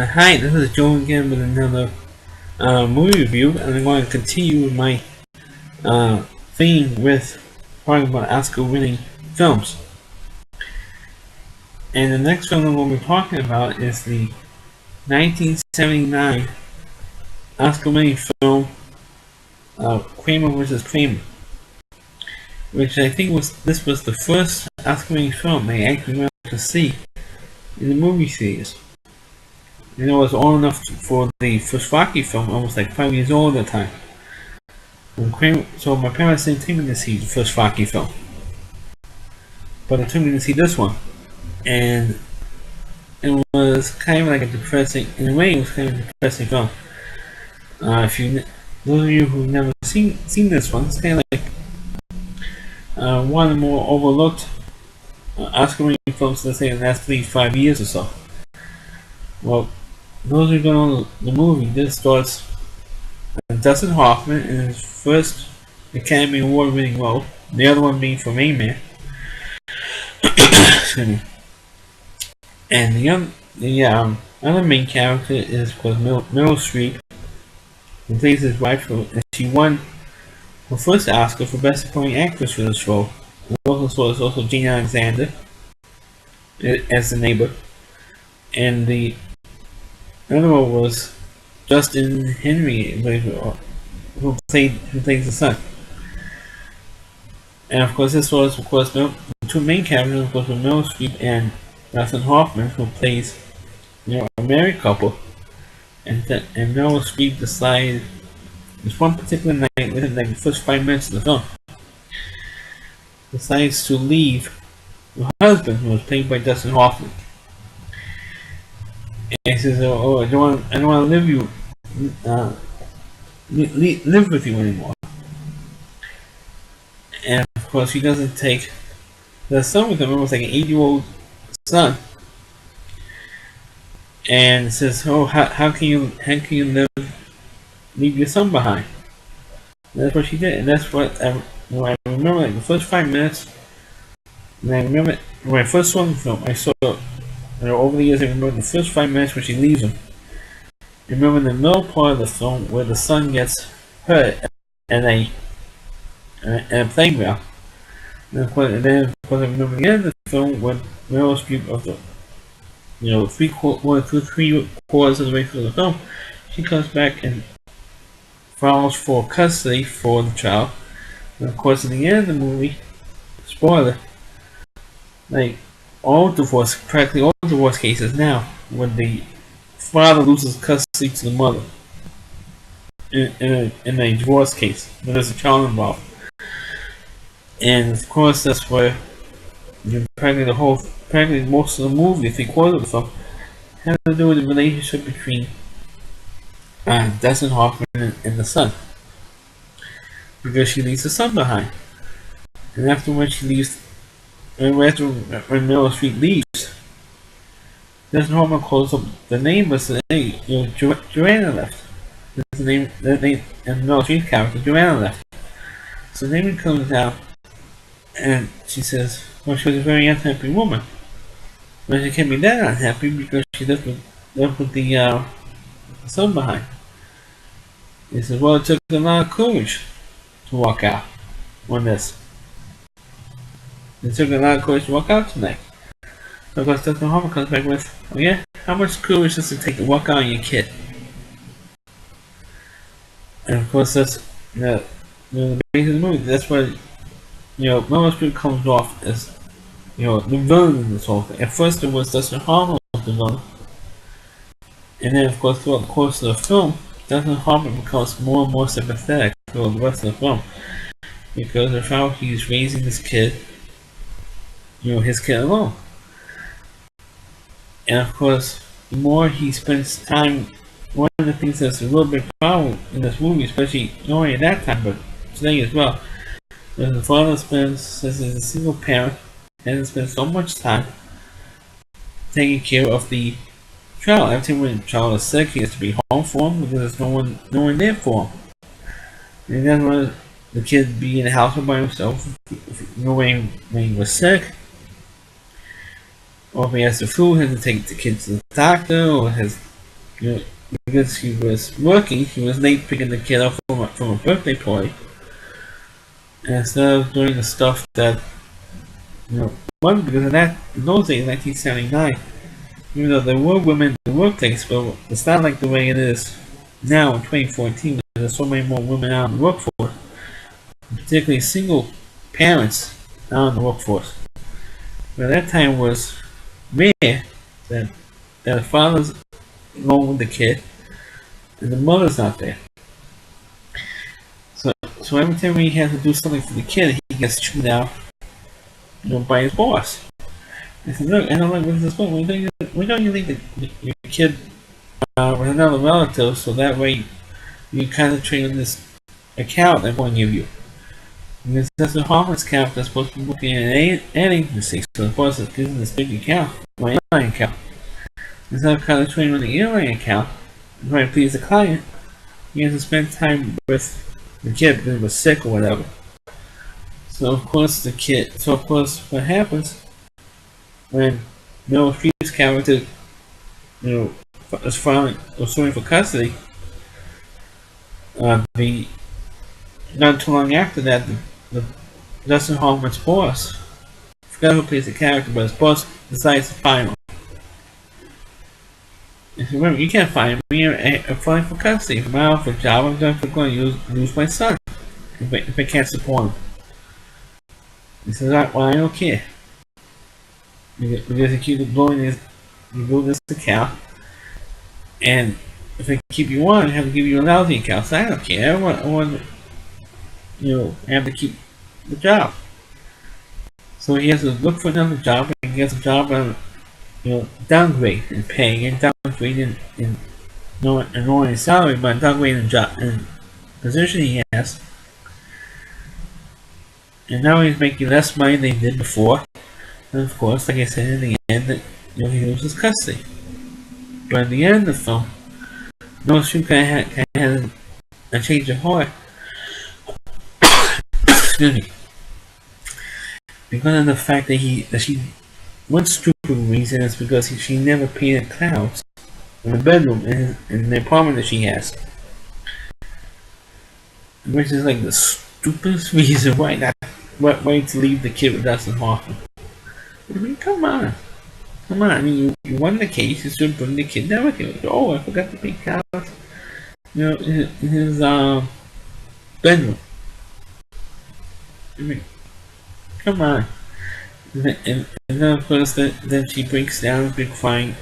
Hi, this is Joe again with another movie review, and I'm going to continue with my theme with talking about Oscar-winning films. And the next film I'm going to be talking about is the 1979 Oscar-winning film Kramer vs. Kramer, which I think was the first Oscar-winning film I actually managed to see in the movie theaters. You know, I was old enough for the first Rocky film. I was like 5 years old at the time. So my parents didn't take me to see the first Rocky film, but they took me to see this one, and it was kind of like a depressing. In a way, it was kind of a depressing film. If you, those of you who've never seen this one, it's kind of like one of the more overlooked Oscar-winning films, let's say, in the last 3 to 5 years or so. Well, those who don't know the movie, this starts Dustin Hoffman in his first Academy Award-winning role. The other one being for Rain Man. Excuse me. And other main character is Meryl Streep, who plays his wife, and she won her first Oscar for Best Supporting Actress for this role. And also Gene Alexander as the neighbor, and the other one was Justin Henry, who plays the son. And of course, this was the two main characters, of course, were Meryl Streep and Dustin Hoffman, who plays a married couple. And Meryl Streep decided this one particular night, within like the first 5 minutes of the film, decides to leave her husband, who was played by Dustin Hoffman. And he says, "Oh, I don't want to live with you anymore." And of course, he doesn't take the son with him. It was like an 8-year-old son, and says, "Oh, how can you leave your son behind?" And that's what she did, and that's what I remember. Like the first 5 minutes, and I remember when I first saw the film, I saw. Over the years, I remember the first 5 minutes when she leaves him. I remember the middle part of the film where the son gets hurt in a playground. And then, of course, I remember the end of the film when Meryl Streep, of the, three quarters of the way through the film, she comes back and files for custody for the child. And of course, at the end of the movie, spoiler, like practically all divorce cases now, when the father loses custody to the mother in a divorce case, when there's a child involved. And of course, that's where practically most of the movie, 3/4 of the film, has to do with the relationship between Dustin Hoffman and the son, because she leaves the son behind, and when Meryl Streep leaves, Dustin Hoffman calls up the neighbor, says, "Hey, Joanna left." That's the name, and Meryl Streep's character, Joanna left. So the neighbor comes out, and she says, "Well, she was a very unhappy woman." But she can't be that unhappy because she left with the son behind. He says, "Well, it took a lot of courage to walk out on this. It took a lot of courage to walk out tonight." So of course, Dustin Hoffman comes back with, "Oh yeah, how much courage does it take to walk out on your kid?" And of course, that's the base of the movie. That's why Meryl Streep comes off as the villain in this whole thing. At first, it was Dustin Hoffman was the villain, and then of course, throughout the course of the film, Dustin Hoffman becomes more and more sympathetic throughout the rest of the film, because of how he's raising this kid, his kid alone. And of course, the more he spends time, one of the things that's a real big problem in this movie, especially not only at that time, but today as well, is the father since he's a single parent, and spends so much time taking care of the child. Every time when the child is sick, he has to be home for him because there's no one there for him. And he doesn't want the kid be in the house by himself. When he was sick, or if he has the flu, he has to take the kid to the doctor, or has You know, because he was working, he was late picking the kid up from a birthday party. And instead of doing the stuff that, you know, one, because of that, in those days, 1979, even though there were women in the workplace, but it's not like the way it is now in 2014, there's so many more women out in the workforce, particularly single parents out in the workforce. But that time was rare that the father's alone with the kid and the mother's not there. So every time he has to do something for the kid, he gets chewed out, by his boss. I said, look, I don't like this book. Why don't you leave your kid with another relative so that way you can concentrate on this account I'm going to give you. Because that's the Harvard's account that's supposed to be looking at an agency, so the boss is giving this big account, my airline account. Instead of concentrating on the airline account and trying to please the client, he has to spend time with the kid because he was sick or whatever. So of course what happens when Meryl Streep's character, was suing for custody, not too long after that, the Dustin Hoffman's boss, I forgot who plays the character, but his boss decides to fire him. And so remember, you can't fire me. I'm filing for custody. If I'm out for a job, I'm going to lose my son if I can't support him. He says, well, I don't care. Because I keep blowing this account, and if I keep you on, I have to give you a lousy account. So I don't care. I want I have to keep the job. So he has to look for another job, and he gets a job on, downgrade in pay and downgrade in not only salary, but downgrade in job and position he has. And now he's making less money than he did before. And of course, like I said, in the end, he loses custody. But at the end of the film, Meryl Streep kind of had a change of heart. Excuse me. Because of the fact that she one stupid reason is because she never painted clouds in the bedroom in the apartment that she has. Which is like the stupidest reason why to leave the kid with Dustin Hoffman. I mean, come on. I mean, you won the case, you should bring the kid down with you. Oh, I forgot to paint clouds. In his bedroom. I mean, come on. And then of course then she breaks down a big fine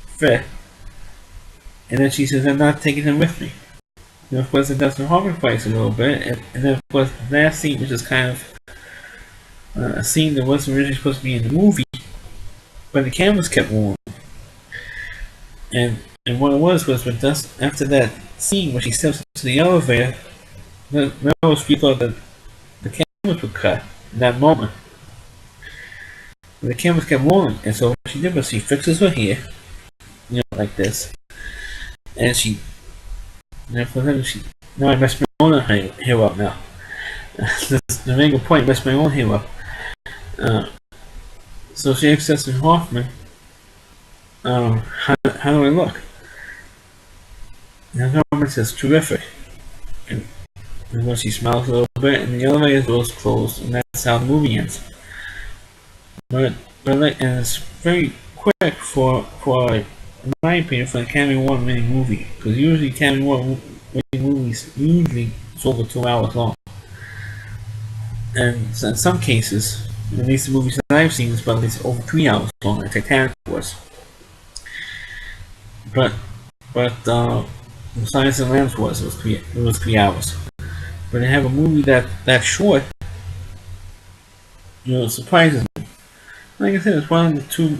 fit. And then she says, I'm not taking him with me. And of course it does the Hoffman fights a little bit. And then of course the last scene, which is kind of a scene that wasn't originally supposed to be in the movie, but the cameras kept rolling. And what it was when after that scene where she steps into the elevator, Meryl Streep thought that the cameras would cut in that moment. But the cameras kept rolling, and so what she did was she fixes her hair, like this, and now I messed my own hair up now. The main point, messed my own hair up. So she asks Dustin Hoffman, how do I look? And Hoffman says, terrific. And when she smiles a little bit, and the elevator doors close, and that's how the movie ends. But and it's very quick for in my opinion, for an Academy Award winning movie, because usually Academy Award winning movies it's over 2 hours long, and in some cases, at least the movies that I've seen, it's about at least over 3 hours long, like Titanic was. But Silence of the Lambs it was 3 hours. But to have a movie that short, surprises me. Like I said, it's one of the two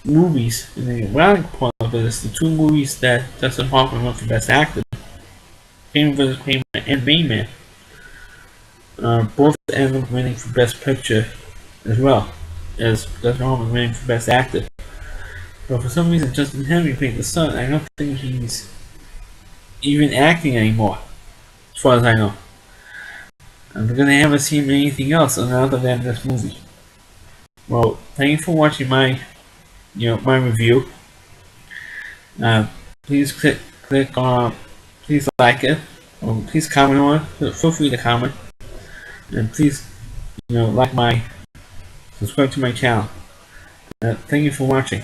movies, and the ironic part of it is the two movies that Dustin Hoffman won for Best Actor, Kramer vs. Kramer and Rain Man, both ended up winning for Best Picture as well, as Dustin Hoffman winning for Best Actor. But for some reason, Justin Henry played the son. I don't think he's even acting anymore, as far as I know. Because I haven't seen anything else other than this movie. Well, thank you for watching my review. Uh, please click on, please like it, or please comment on it. Feel free to comment, and please, like subscribe to my channel. Thank you for watching.